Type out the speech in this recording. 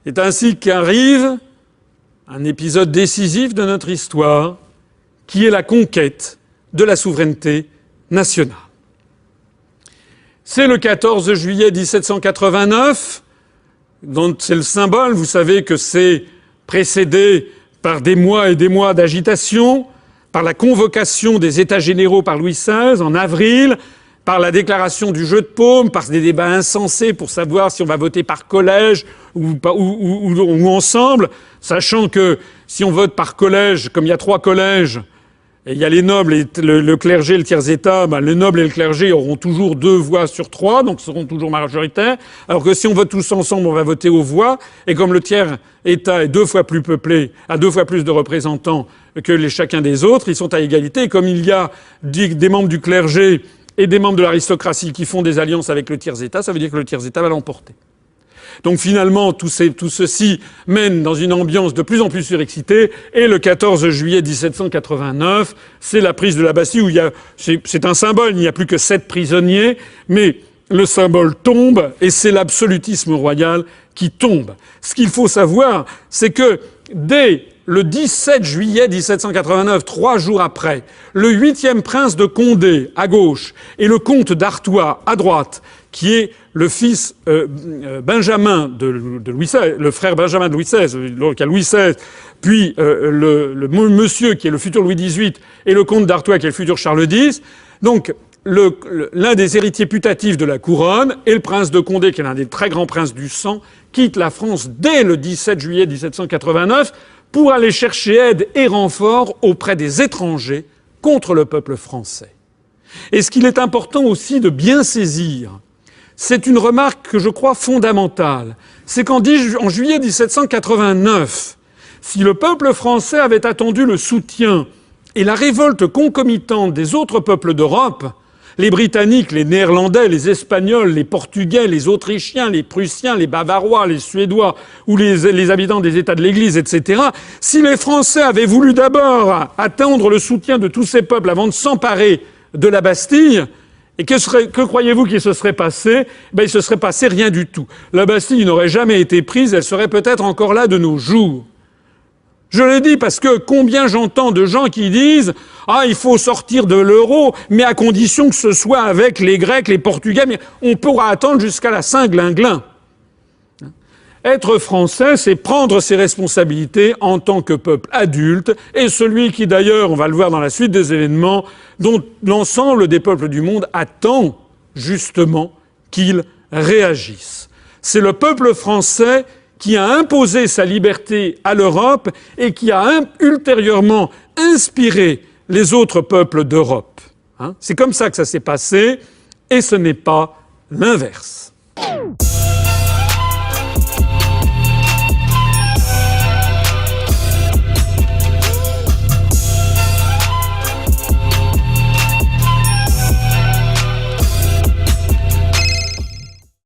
C'est ainsi qu'arrive un épisode décisif de notre histoire, qui est la conquête de la souveraineté nationale. C'est le 14 juillet 1789, dont c'est le symbole. Vous savez que c'est précédé par des mois et des mois d'agitation, par la convocation des États généraux par Louis XVI en avril, par la déclaration du jeu de paume, par des débats insensés pour savoir si on va voter par collège ou ensemble, sachant que si on vote par collège, comme il y a 3 collèges, et il y a les nobles et le clergé et le tiers-état, les nobles et le clergé auront toujours 2 voix sur 3, donc seront toujours majoritaires, alors que si on vote tous ensemble, on va voter aux voix, et comme le tiers-état est 2 fois plus peuplé, a 2 fois plus de représentants que chacun des autres, ils sont à égalité, et comme il y a des membres du clergé et des membres de l'aristocratie qui font des alliances avec le tiers-état, ça veut dire que le tiers-état va l'emporter. Donc finalement, tout ceci mène dans une ambiance de plus en plus surexcitée, et le 14 juillet 1789, c'est la prise de la Bastille où c'est un symbole, il n'y a plus que 7 prisonniers, mais le symbole tombe, et c'est l'absolutisme royal qui tombe. Ce qu'il faut savoir, c'est que dès le 17 juillet 1789, 3 jours après, le 8e prince de Condé, à gauche, et le comte d'Artois, à droite, qui est le fils Benjamin de Louis XVI, le frère Benjamin de Louis XVI, donc à Louis XVI, puis le monsieur qui est le futur Louis XVIII, et le comte d'Artois qui est le futur Charles X. Donc l'un des héritiers putatifs de la couronne, et le prince de Condé, qui est l'un des très grands princes du sang, quitte la France dès le 17 juillet 1789 pour aller chercher aide et renfort auprès des étrangers contre le peuple français. Et ce qu'il est important aussi de bien saisir, c'est une remarque que je crois fondamentale. C'est qu'en juillet 1789, si le peuple français avait attendu le soutien et la révolte concomitante des autres peuples d'Europe, les Britanniques, les Néerlandais, les Espagnols, les Portugais, les Autrichiens, les Prussiens, les Bavarois, les Suédois ou les habitants des États de l'Église, etc., si les Français avaient voulu d'abord attendre le soutien de tous ces peuples avant de s'emparer de la Bastille, et que croyez-vous qu'il se serait passé? Il se serait passé rien du tout. La Bastille n'aurait jamais été prise, elle serait peut-être encore là de nos jours. Je le dis parce que combien j'entends de gens qui disent « Ah, il faut sortir de l'euro, mais à condition que ce soit avec les Grecs, les Portugais, mais on pourra attendre jusqu'à la Saint-Glinglin. » Être français, c'est prendre ses responsabilités en tant que peuple adulte, et celui qui d'ailleurs, on va le voir dans la suite des événements, dont l'ensemble des peuples du monde attend justement qu'ils réagissent. C'est le peuple français qui a imposé sa liberté à l'Europe et qui a ultérieurement inspiré les autres peuples d'Europe. C'est comme ça que ça s'est passé, et ce n'est pas l'inverse.